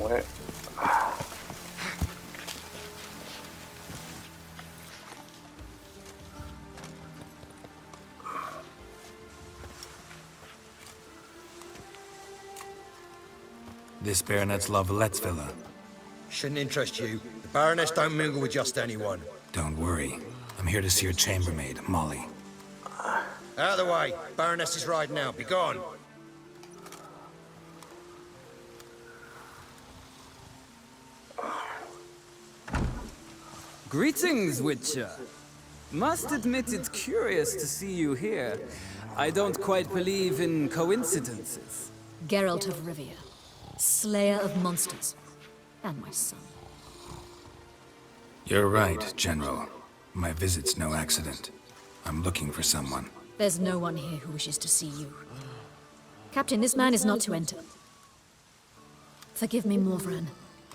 way. This Baronet's Lavalettes villa. Shouldn't interest you. The Baroness don't mingle with just anyone. Don't worry. I'm here to see your chambermaid, Molly. Out of the way. Baroness is riding out. Be gone. Greetings, Witcher. Must admit it's curious to see you here. I don't quite believe in coincidences. Geralt of Rivia, slayer of monsters, and my son. You're right, General. My visit's no accident. I'm looking for someone. There's no one here who wishes to see you. Captain, this man is not to enter. Forgive me, Morvran,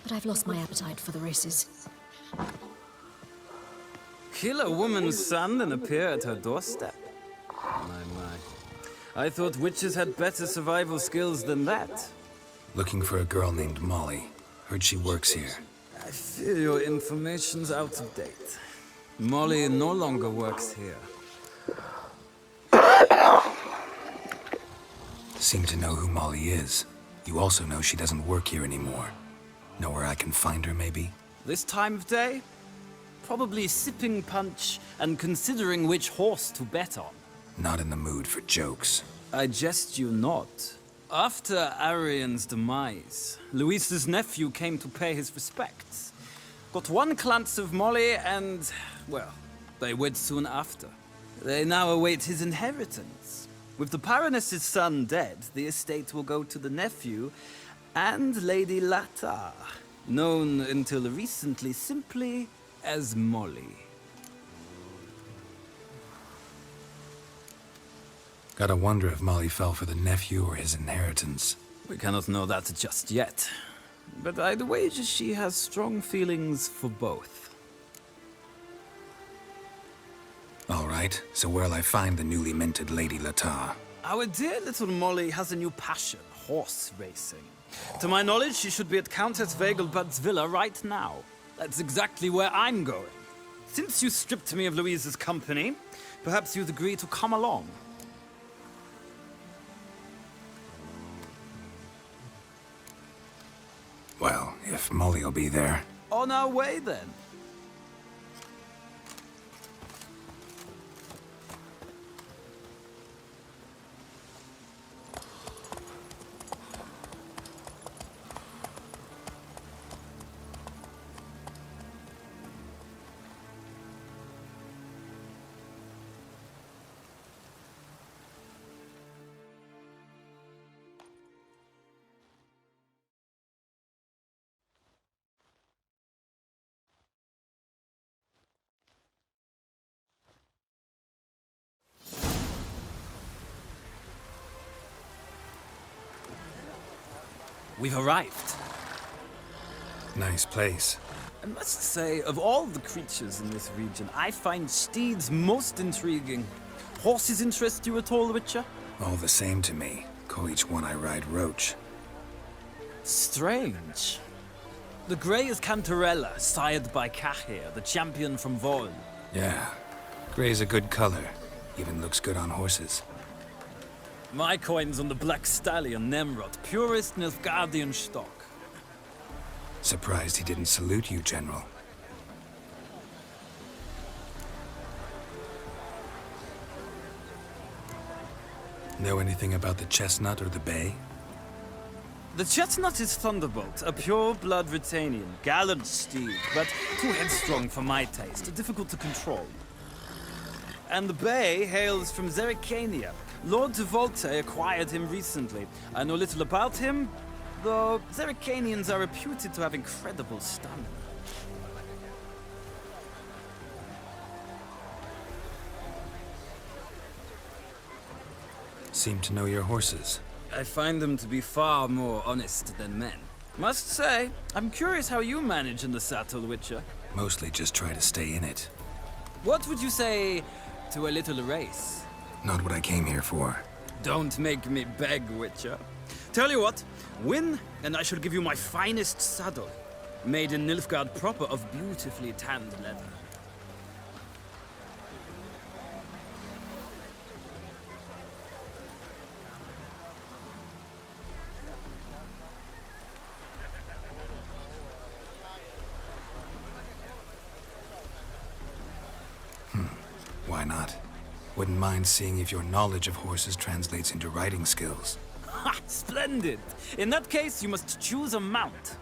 but I've lost my appetite for the races. Kill a woman's son and appear at her doorstep? My. I thought witches had better survival skills than that. Looking for a girl named Molly. Heard she works here. I fear your information's out of date. Molly no longer works here. Seem to know who Molly is. You also know she doesn't work here anymore. Know where I can find her, maybe? This time of day? Probably sipping punch and considering which horse to bet on. Not in the mood for jokes. I jest you not. After Arian's demise, Luis's nephew came to pay his respects. Got one glance of Molly and, well, they wed soon after. They now await his inheritance. With the Baroness's son dead, the estate will go to the nephew and Lady Lata, known until recently simply as Molly. Gotta wonder if Molly fell for the nephew or his inheritance. We cannot know that just yet. But I'd wager she has strong feelings for both. All right, so where'll I find the newly minted Lady Lata? Our dear little Molly has a new passion, horse racing. To my knowledge, she should be at Countess Vegelbud's villa right now. That's exactly where I'm going. Since you stripped me of Louise's company, perhaps you'd agree to come along. Well, if Molly'll be there. On our way, then. We've arrived. Nice place. I must say, of all the creatures in this region, I find steeds most intriguing. Horses interest you at all, Witcher? All the same to me. Call each one I ride Roach. Strange. The grey is Cantarella, sired by Cahir, the champion from Vol. Yeah. Gray's a good color. Even looks good on horses. My coin's on the Black Stallion, Nemrod, purest Nilfgaardian stock. Surprised he didn't salute you, General. Know anything about the Chestnut or the Bay? The Chestnut is Thunderbolt, a pure-blood Retanian, gallant steed, but too headstrong for my taste, difficult to control. And the Bay hails from Zerrikania. Lord de Volte acquired him recently. I know little about him, though Zerrikanians are reputed to have incredible stamina. Seem to know your horses. I find them to be far more honest than men. Must say, I'm curious how you manage in the saddle, Witcher. Mostly just try to stay in it. What would you say to a little race? Not what I came here for. Don't make me beg, Witcher. Tell you what, win, and I shall give you my finest saddle. Made in Nilfgaard proper of beautifully tanned leather. Why not? Wouldn't mind seeing if your knowledge of horses translates into riding skills. Ha! Splendid! In that case, you must choose a mount.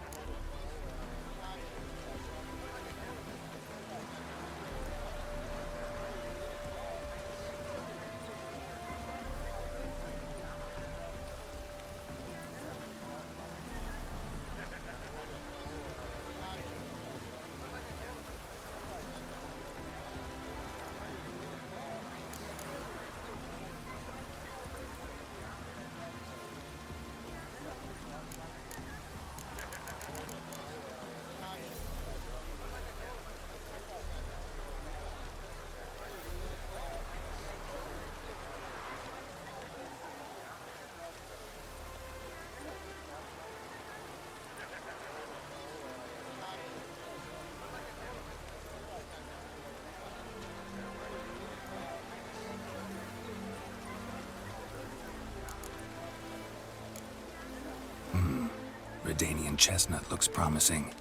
Redanian chestnut looks promising.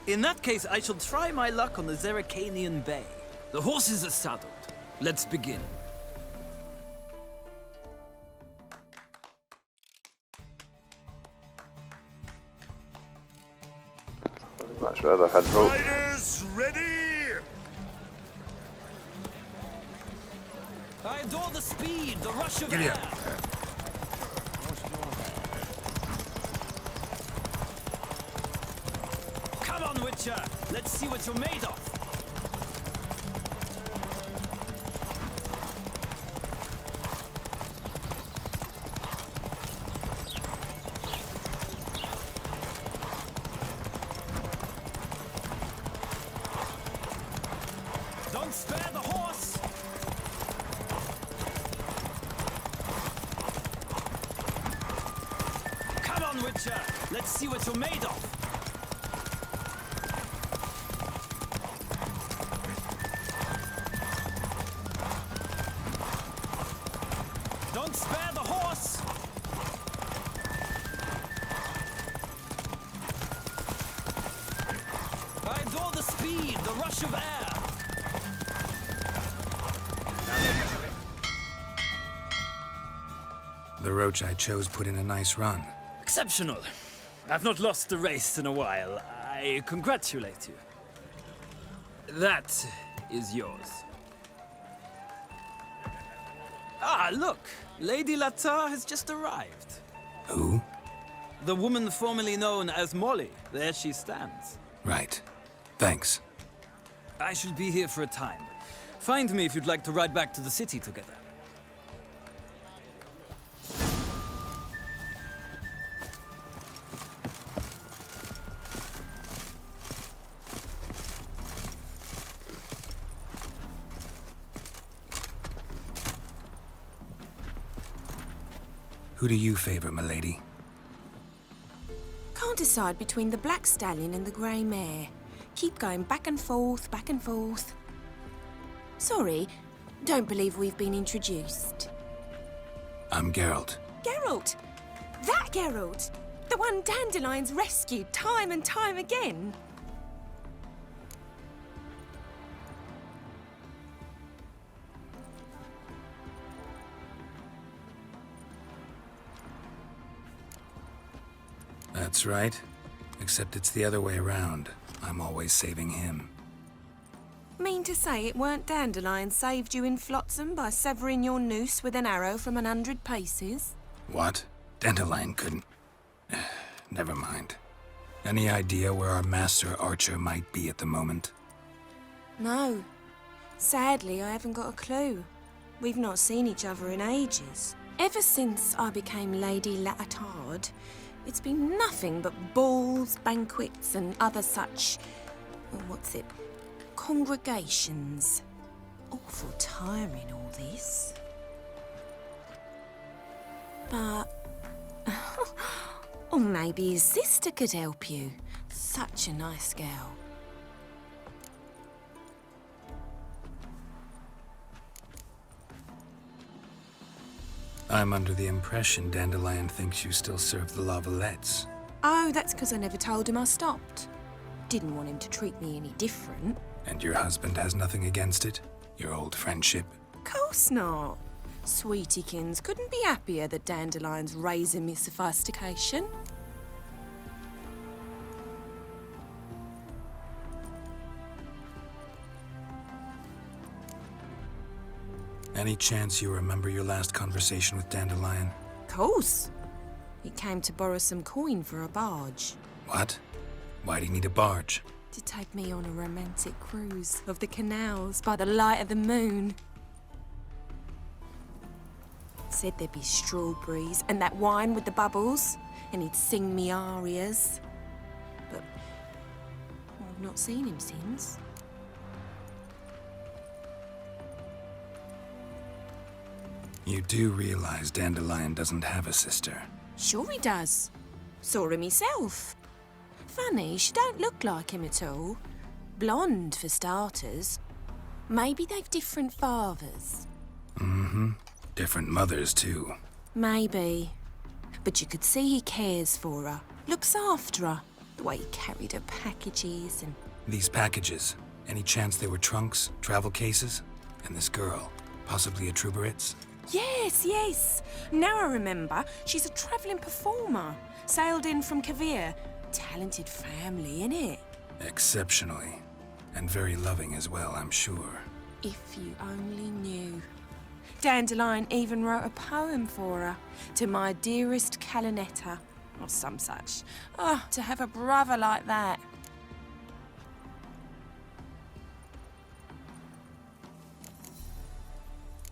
In that case, I shall try my luck on the Zeracanian Bay. The horses are saddled. Let's begin. Much better, I've had hope. Riders, ready! I adore the speed, the rush of Giddy air. up. Come on, Witcher. Let's see what you're made of. Don't spare the horse. Come on, Witcher. Let's see what you're made of. Don't spare the horse! I adore the speed, the rush of air! The roach I chose put in a nice run. Exceptional. I've not lost a race in a while. I congratulate you. That is yours. Ah, look! Lady Latar has just arrived. Who? The woman formerly known as Molly. There she stands. Right. Thanks. I shall be here for a time. Find me if you'd like to ride back to the city together. Who do you favor, milady? Can't decide between the black stallion and the grey mare. Keep going back and forth, back and forth. Sorry, don't believe we've been introduced. I'm Geralt. Geralt! That Geralt! The one Dandelion's rescued time and time again. That's right. Except it's the other way around. I'm always saving him. Mean to say it weren't Dandelion saved you in Flotsam by severing your noose with an arrow from 100 paces? What? Dandelion couldn't... Never mind. Any idea where our master archer might be at the moment? No. Sadly, I haven't got a clue. We've not seen each other in ages. Ever since I became Lady Latard, it's been nothing but balls, banquets, and other such... congregations. Awful tiring, all this. But maybe his sister could help you. Such a nice girl. I'm under the impression Dandelion thinks you still serve the Lavalettes. Oh, that's because I never told him I stopped. Didn't want him to treat me any different. And your husband has nothing against it? Your old friendship? Course not. Sweetiekins couldn't be happier that Dandelion's raising me sophistication. Any chance you remember your last conversation with Dandelion? Course. He came to borrow some coin for a barge. What? Why'd he need a barge? To take me on a romantic cruise of the canals by the light of the moon. Said there'd be strawberries and that wine with the bubbles, and he'd sing me arias. But I've not seen him since. You do realize Dandelion doesn't have a sister? Sure he does. Saw him himself. Funny, she don't look like him at all. Blonde, for starters. Maybe they've different fathers. Mm-hmm. Different mothers, too. Maybe. But you could see he cares for her. Looks after her. The way he carried her packages and... These packages, any chance they were trunks, travel cases? And this girl, possibly a Truberitz? Yes, yes. Now I remember. She's a travelling performer. Sailed in from Kavir. Talented family, innit? Exceptionally. And very loving as well, I'm sure. If you only knew. Dandelion even wrote a poem for her. To my dearest Calinetta. Or some such. Oh, to have a brother like that.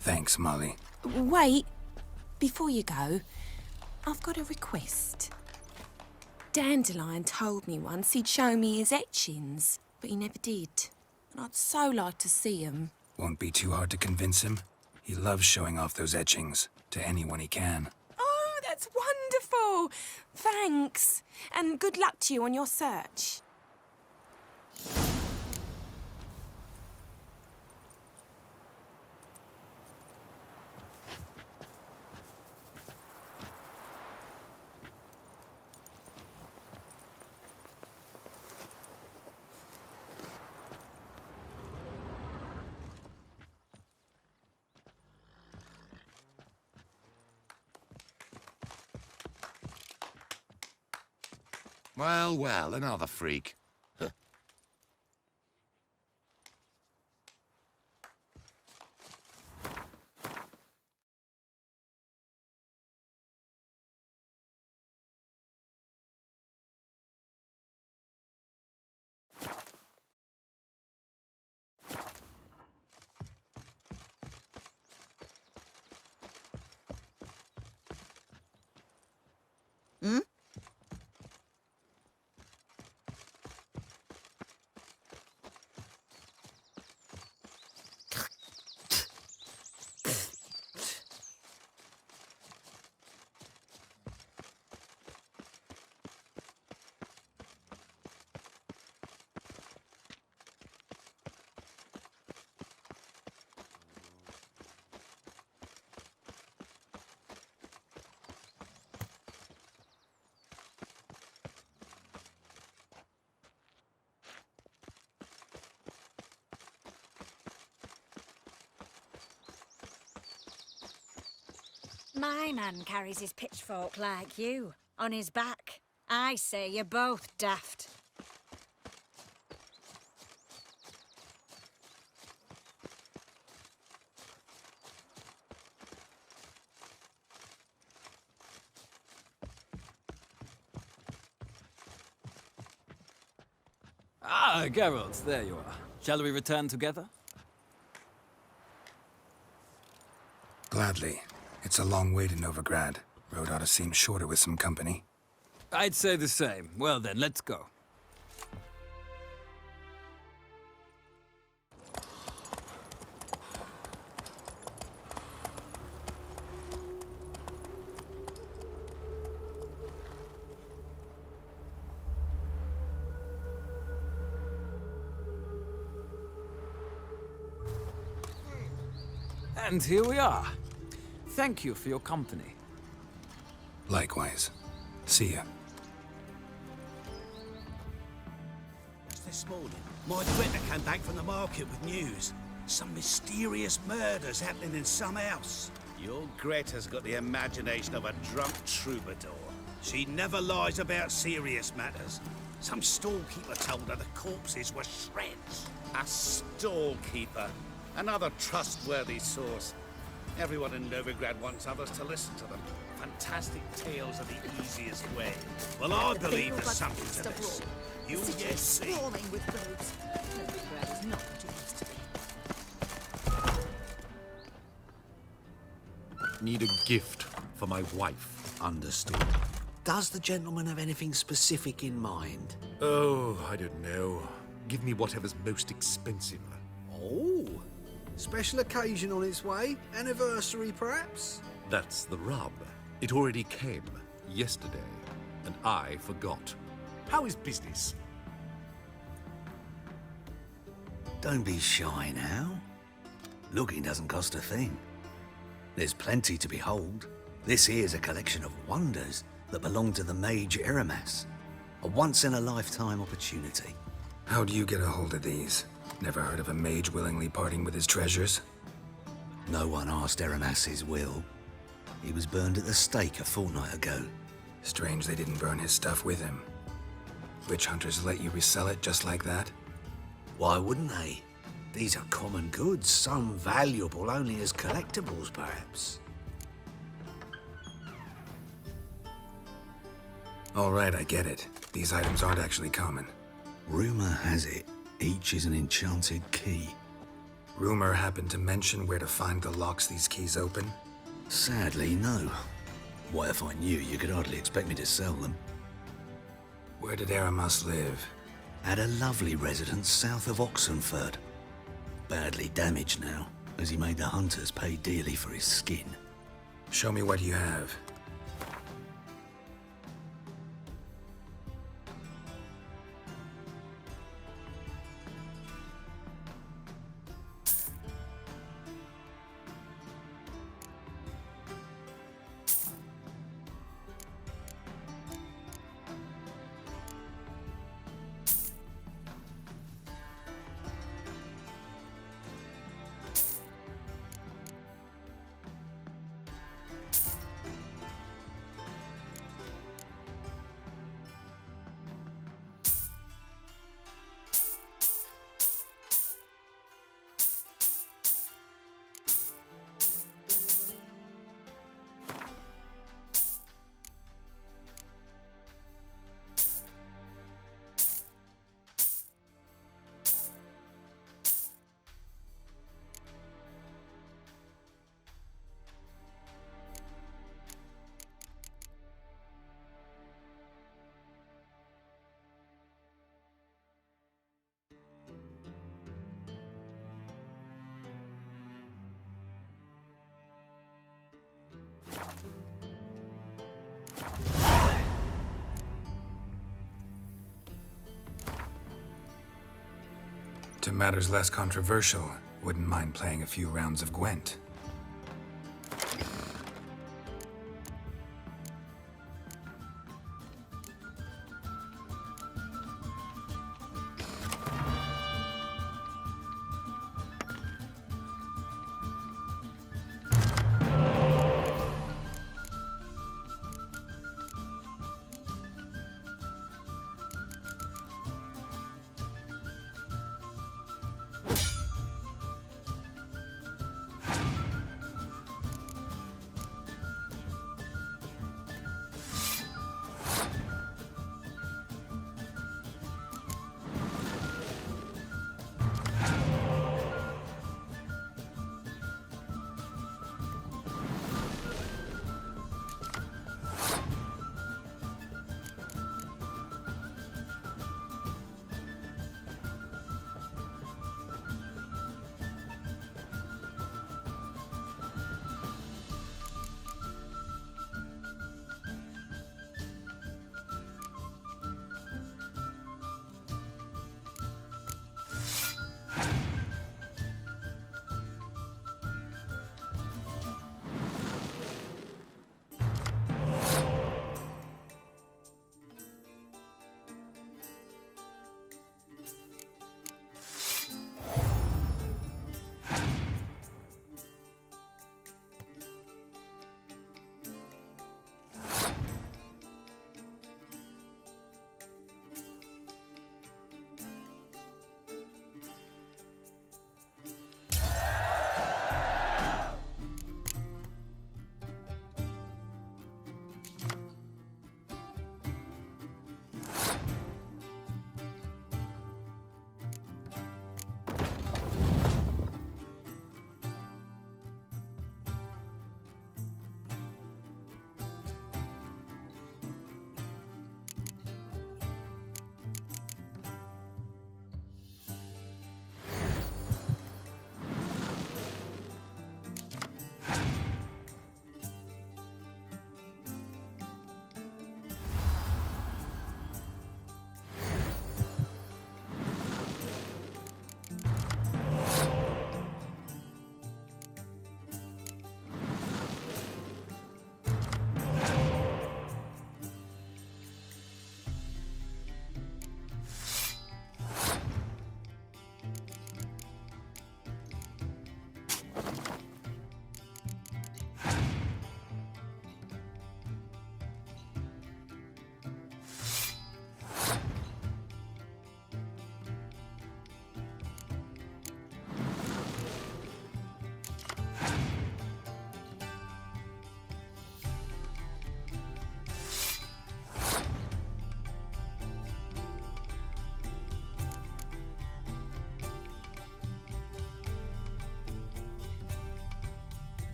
Thanks, Molly. Wait. Before you go, I've got a request. Dandelion told me once he'd show me his etchings, but he never did. And I'd so like to see them. Won't be too hard to convince him. He loves showing off those etchings to anyone he can. Oh, that's wonderful! Thanks. And good luck to you on your search. Well, well, another freak. Huh. My man carries his pitchfork like you, on his back. I say you're both daft. Ah, Geralt, there you are. Shall we return together? Gladly. It's a long way to Novigrad. Road ought to seem shorter with some company. I'd say the same. Well then, let's go. And here we are. Thank you for your company. Likewise. See ya. This morning, my Greta came back from the market with news. Some mysterious murders happening in some house. Your Greta's got the imagination of a drunk troubadour. She never lies about serious matters. Some storekeeper told her the corpses were shreds. A storekeeper? Another trustworthy source. Everyone in Novigrad wants others to listen to them. Fantastic tales are the easiest way. Well, I believe there's something to this. You'll yet see. With roads. Novigrad is not what it used to be. Need a gift for my wife. Understood. Does the gentleman have anything specific in mind? Oh, I don't know. Give me whatever's most expensive. Oh, special occasion on its way? Anniversary, perhaps? That's the rub. It already came yesterday, and I forgot. How is business? Don't be shy now. Looking doesn't cost a thing. There's plenty to behold. This here's a collection of wonders that belong to the mage Eramas. A once-in-a-lifetime opportunity. How do you get a hold of these? Never heard of a mage willingly parting with his treasures? No one asked Eramas' will. He was burned at the stake a fortnight ago. Strange they didn't burn his stuff with him. Witch hunters let you resell it just like that? Why wouldn't they? These are common goods, some valuable only as collectibles, perhaps. All right, I get it. These items aren't actually common. Rumor has it, each is an enchanted key. Rumor happened to mention where to find the locks these keys open? Sadly, no. What if I knew, you could hardly expect me to sell them. Where did Eramas live? At a lovely residence south of Oxenford. Badly damaged now, as he made the hunters pay dearly for his skin. Show me what you have. To matters less controversial, wouldn't mind playing a few rounds of Gwent.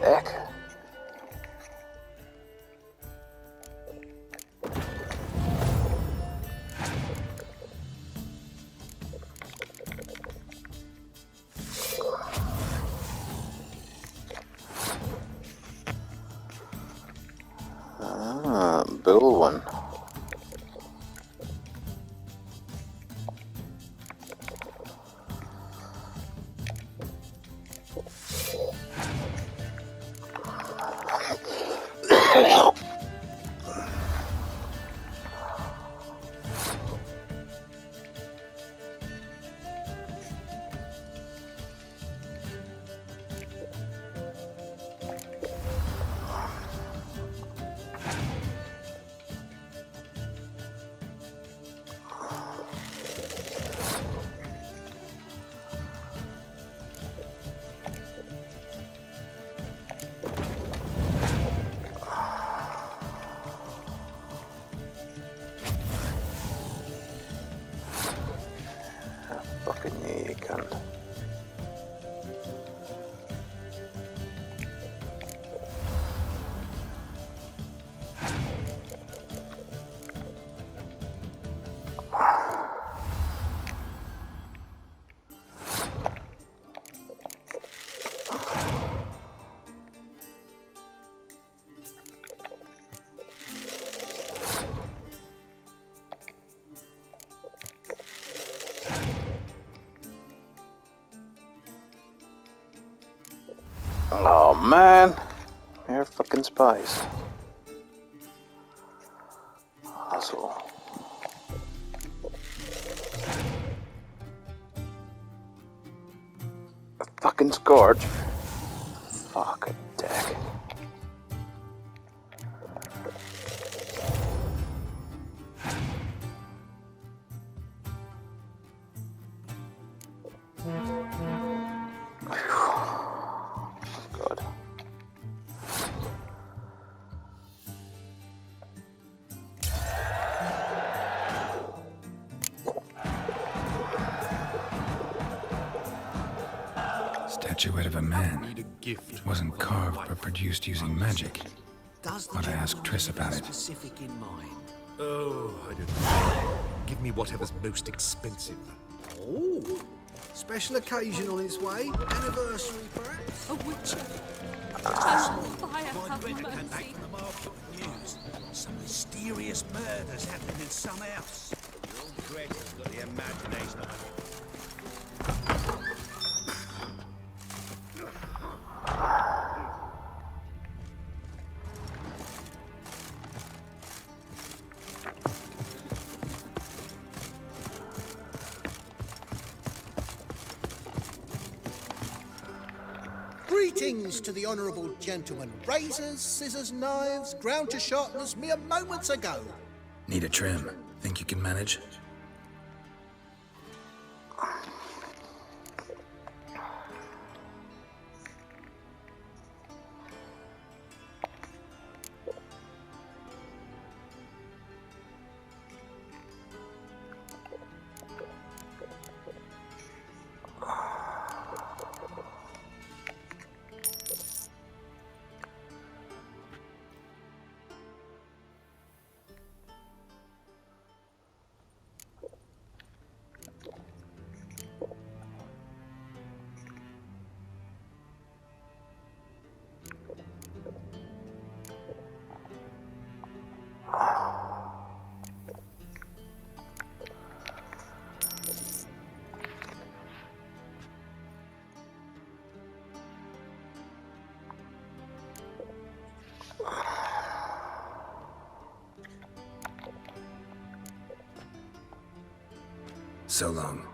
heck? Ah, bull one. Fucking yeah, you can. Oh man, you're fucking spies. Asshole. A fucking scourge. Fucking dick. God. Statuette of a man. Need a gift. It wasn't carved but produced using magic. Ought to ask Triss about it. Specific in mind. Oh, I don't know. Give me whatever's most expensive. Oh, special occasion on its way. Anniversary, perhaps. A witcher. My Greta came back from the market with news. Some mysterious murders happening in some house. Your Greta's got the imagination of a... Greetings to the honourable gentleman. Razors, scissors, knives, ground to sharpness mere moments ago. Need a trim. Think you can manage? So long.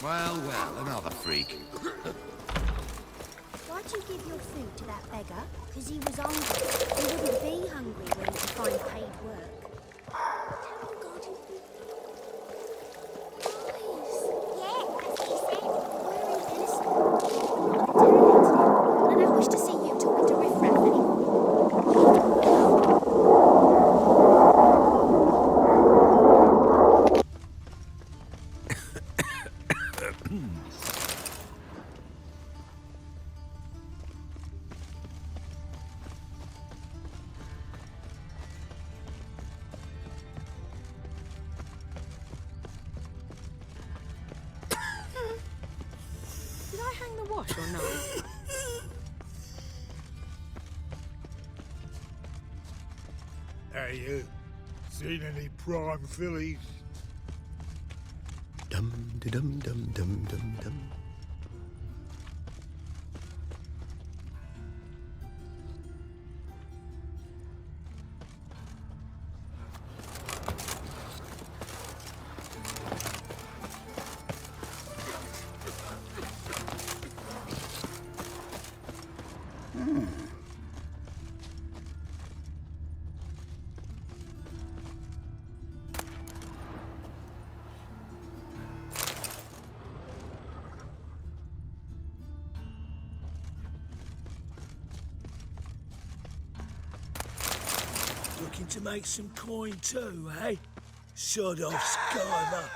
Well, another freak. Why'd you give your food to that beggar? Because he was hungry. He wouldn't be hungry when he could find paid work. Tell him God he'd be... Nice. Yeah, that's what he said. We're innocent. And I wish to see you talking to Riffraff anymore. Archer or not. Hey, you. Seen any prime fillies? Dum de dum dum dum dum dum. Looking to make some coin too, eh? Sod off, Skyler.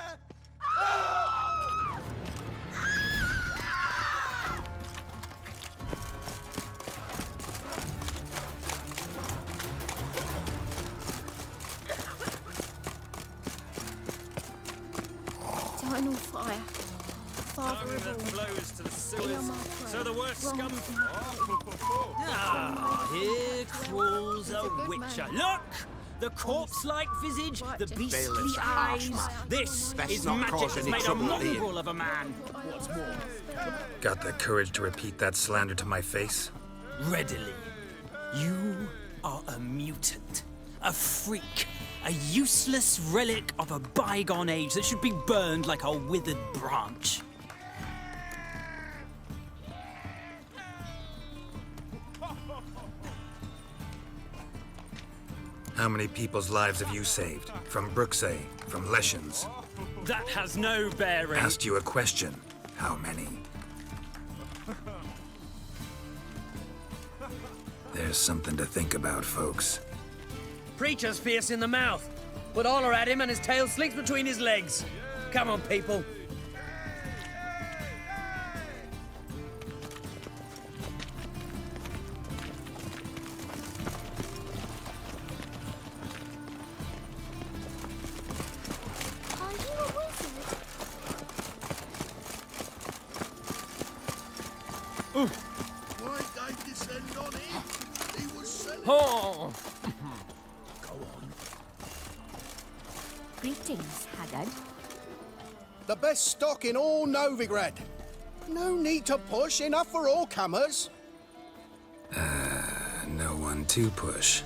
Eternal fire. Father of That all. flows to the Be sewers, on my so the worst throne. scum... Wrong. Ah, here crawls a good witcher. man. Look! The corpse-like visage, the Righteous. beastly Bailiff's a harsh eyes. man. This Best is not magic cause that's any made a trouble, Ian. mongrel of a man. What's more, Got the courage to repeat that slander to my face? readily, you are a mutant, a freak, a useless relic of a bygone age that should be burned like a withered branch. How many people's lives have you saved? From Brooksay, from Leshens? That has no bearing. Asked you a question. How many? There's something to think about, folks. Preacher's fierce in the mouth, but all are at him and his tail slinks between his legs. Come on, people. Are you a wizard? Why they descend on him? He was selling. Oh! Greetings, Haggard. The best stock in all Novigrad. No need to push, enough for all comers. No one to push.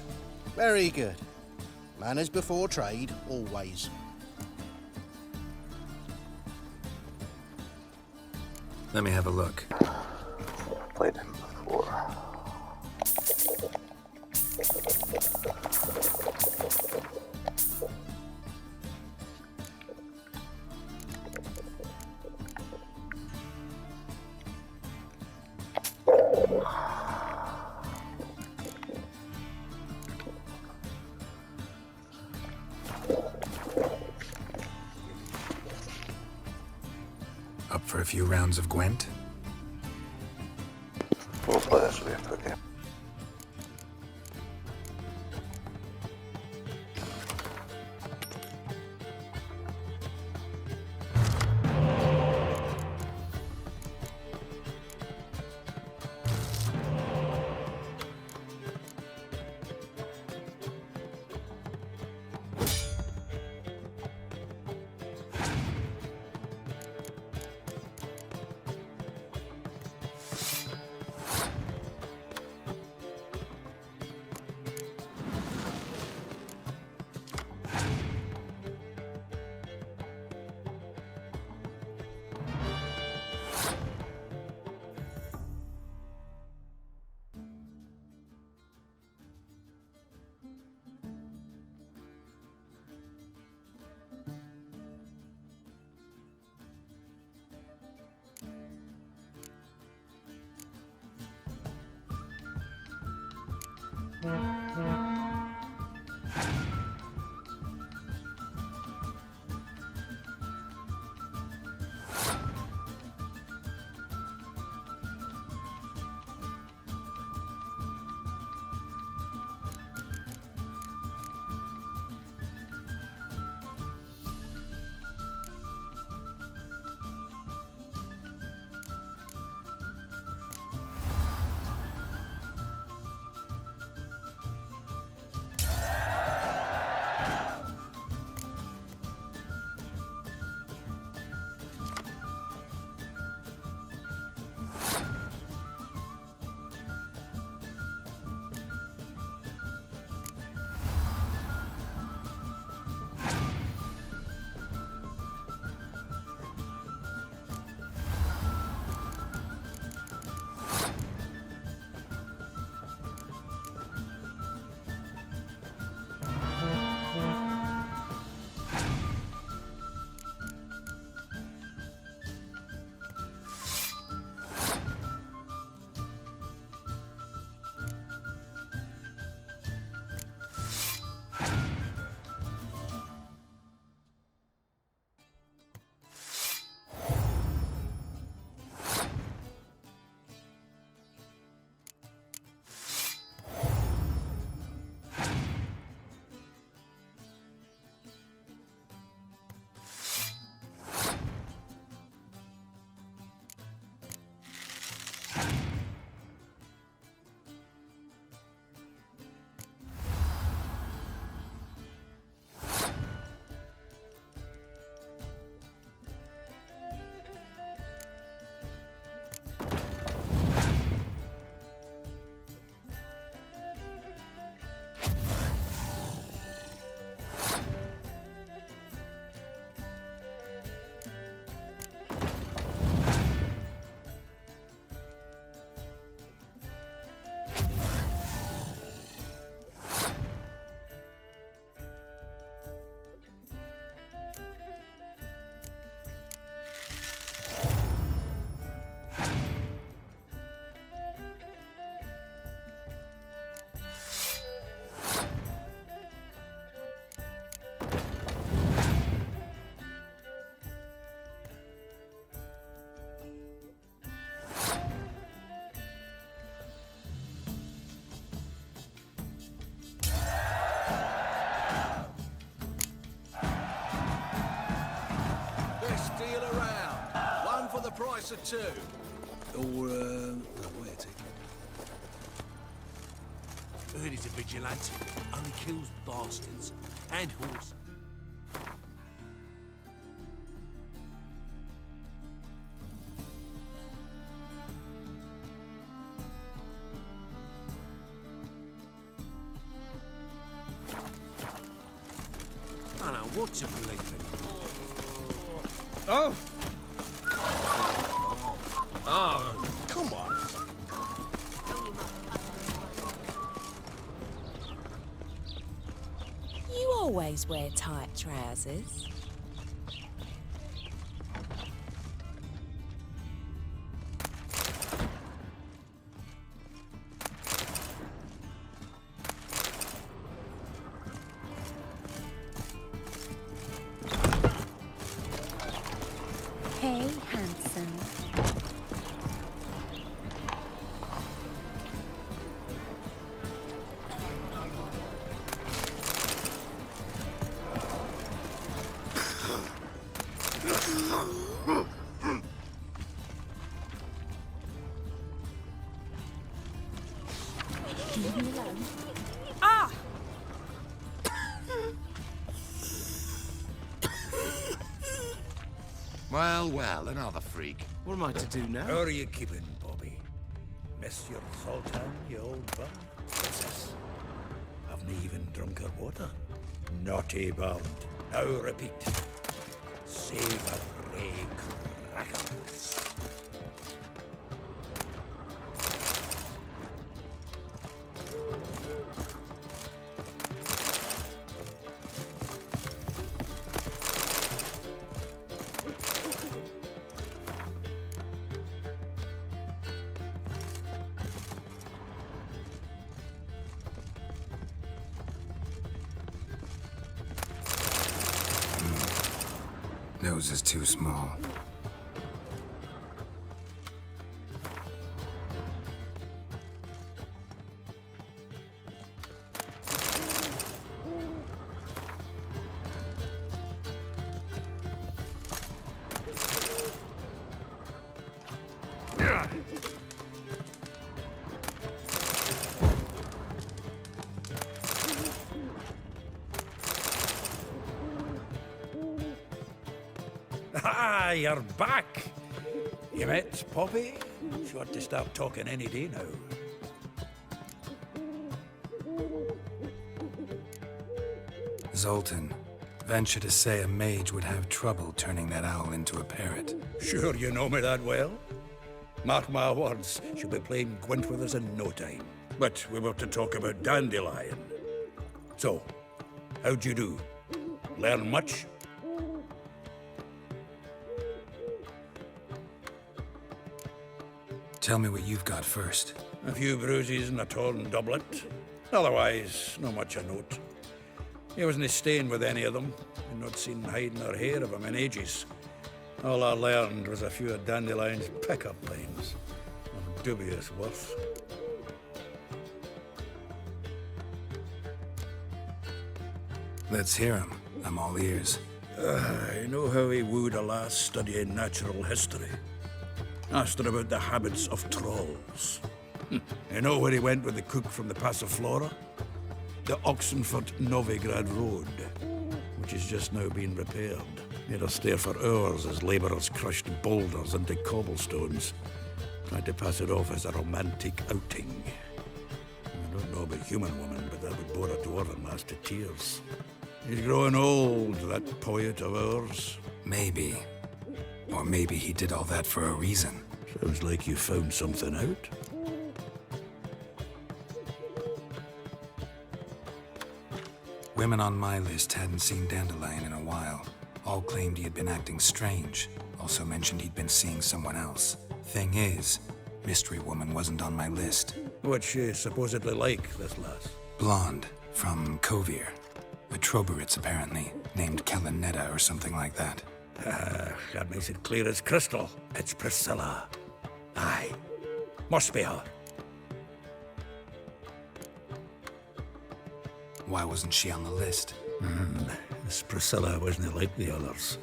Very good. Manners before trade, always. Let me have a look. Played him before. Up for a few rounds of Gwent? We'll play this with you, okay? glass of two? Or, no, wait. Heard he's a vigilante. Only kills bastards. And horses. I don't know what to believe in. Oh! Oh, Come on. You always wear tight trousers. Hey, handsome. Leave me alone. Ah! Well, well, another freak. What am I to do now? How are you keeping, Bobby? Miss your Sultan, you old bum? What's this? Haven't even drunk her water? Naughty bound. Now repeat. Savoury crackers. Nose is too small. Ah, you're back. You met Poppy? She ought to start talking any day now. Zoltan, venture to say a mage would have trouble turning that owl into a parrot. Sure you know me that well? Mark my words, she'll be playing Gwent with us in no time. But we were to talk about Dandelion. So, how'd you do? Learn much? Tell me what you've got first. A few bruises and a torn doublet. Otherwise, not much of note. He wasn't staying with any of them, and not seen hiding or hair of him in ages. All I learned was a few of Dandelion's pickup lines, of dubious worth. Let's hear him. I'm all ears. I know how he wooed a lass studying natural history. Asked her about the habits of trolls. You know where he went with the cook from the Passiflora? The Oxenford-Novigrad Road, which is just now being repaired. Made us stare for hours as labourers crushed boulders into cobblestones. Tried to pass it off as a romantic outing. I don't know about human woman, but that would bore a dwarven lass to tears. He's growing old, that poet of ours. Maybe. Or maybe he did all that for a reason. Sounds like you found something out. Women on my list hadn't seen Dandelion in a while. All claimed he had been acting strange. Also mentioned he'd been seeing someone else. Thing is, Mystery Woman wasn't on my list. What's she supposedly like, this lass? Blonde, from Kovir. A Troberitz, apparently, named Kellanetta or something like that. That makes it clear as crystal. It's Priscilla. Aye. Must be her. Why wasn't she on the list? This Priscilla wasn't like the others.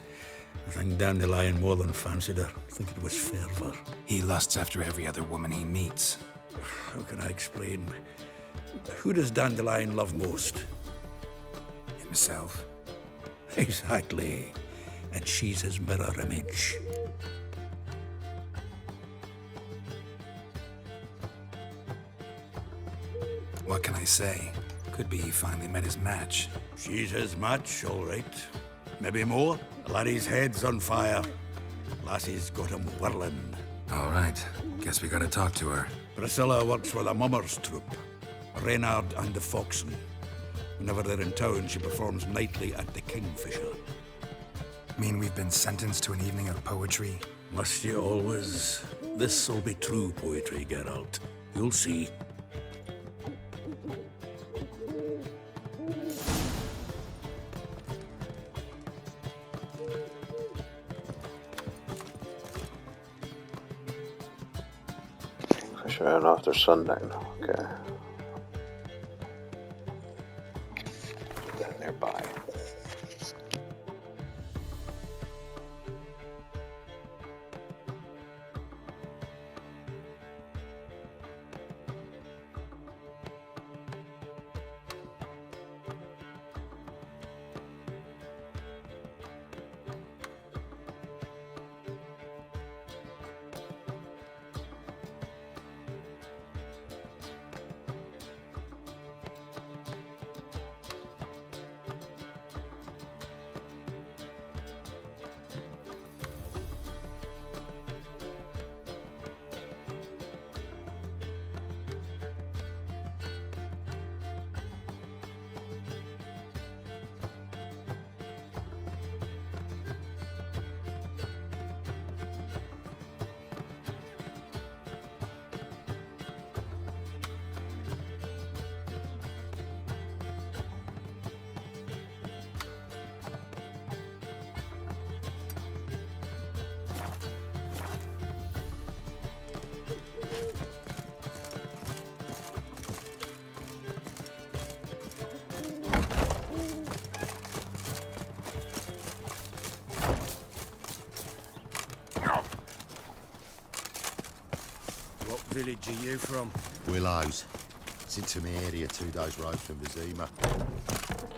I think Dandelion more than fancied her. I think it was fervour. He lusts after every other woman he meets. How can I explain? Who does Dandelion love most? Himself. Exactly. And she's his mirror image. What can I say? Could be he finally met his match. She's his match, all right. Maybe more. Laddie's head's on fire. Lassie's got him whirling. All right. Guess we gotta talk to her. Priscilla works with a mummers troupe. Reynard and the Foxen. Whenever they're in town, she performs nightly at the Kingfisher. Mean we've been sentenced to an evening of poetry? Must you always? This'll be true poetry, Geralt. You'll see. Kingfisher and after sundown. Okay. Put that nearby. What village are you from? Willows. It's into my area 2 days' road from Vizima.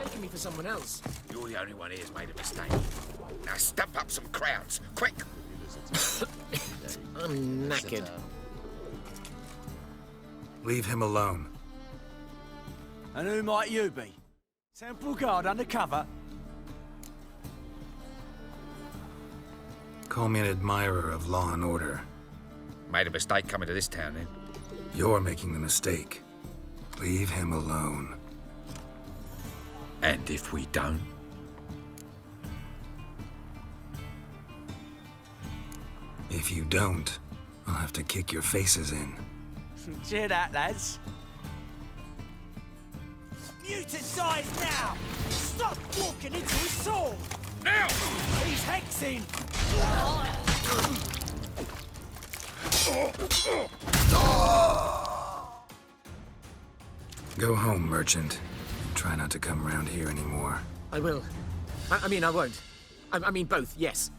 Taking me for someone else. You're the only one here's made a mistake. Now stump up some crowds, quick! I'm knackered. Leave him alone. And who might you be? Temple Guard undercover? Call me an admirer of law and order. Made a mistake coming to this town, then. You're making the mistake. Leave him alone. And if we don't? If you don't, I'll have to kick your faces in. Cheer that, lads. Mutant dies now! Stop walking into his soul! Now! He's hexing! Go home, merchant. Try not to come around here anymore. I will. I mean, I won't. I mean, both, yes.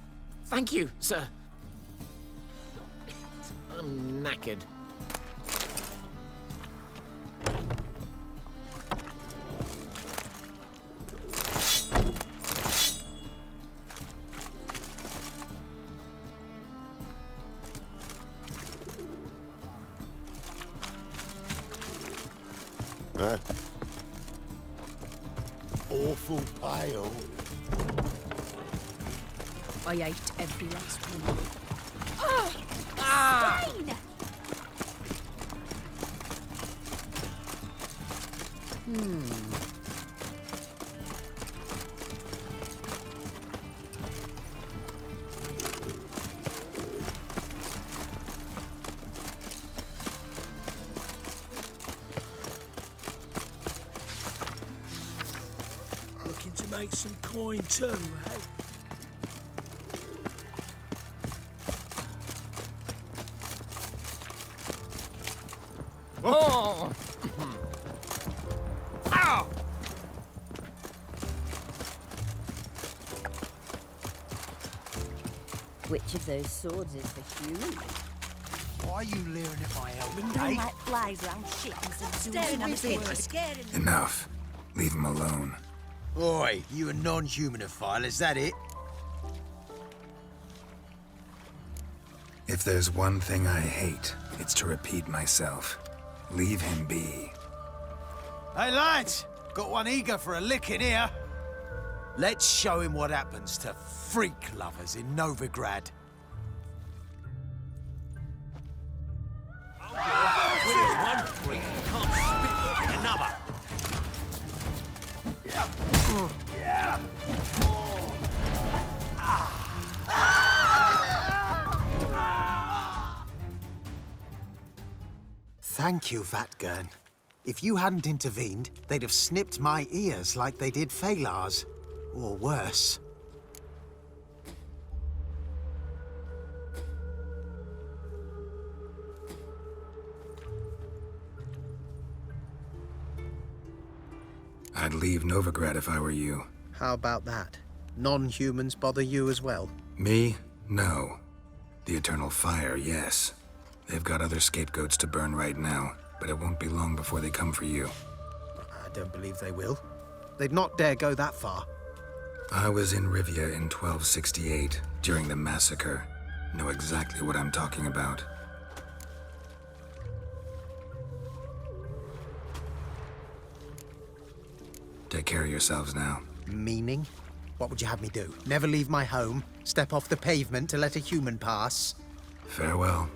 Thank you, sir. I'm knackered. Huh? Awful pale. I ate every last one. Stain! Looking to make some coin too, eh? Oh! Ow! Which of those swords is for human? Why are you leering at my helmet, Don't like flies round shit and some staring at me scaring me. Enough. Leave him alone. Oi, you a non-humanophile, is that it? If there's one thing I hate, it's to repeat myself. Leave him be. Hey, lads! Got one eager for a licking here. Let's show him what happens to freak lovers in Novigrad. One freak can't spit like another. Thank you, Vatgern. If you hadn't intervened, they'd have snipped my ears like they did Phalar's. Or worse. I'd leave Novigrad if I were you. How about that? Non-humans bother you as well? Me? No. The Eternal Fire, yes. They've got other scapegoats to burn right now, but it won't be long before they come for you. I don't believe they will. They'd not dare go that far. I was in Rivia in 1268, during the massacre. Know exactly what I'm talking about. Take care of yourselves now. Meaning? What would you have me do? Never leave my home? Step off the pavement to let a human pass? Farewell.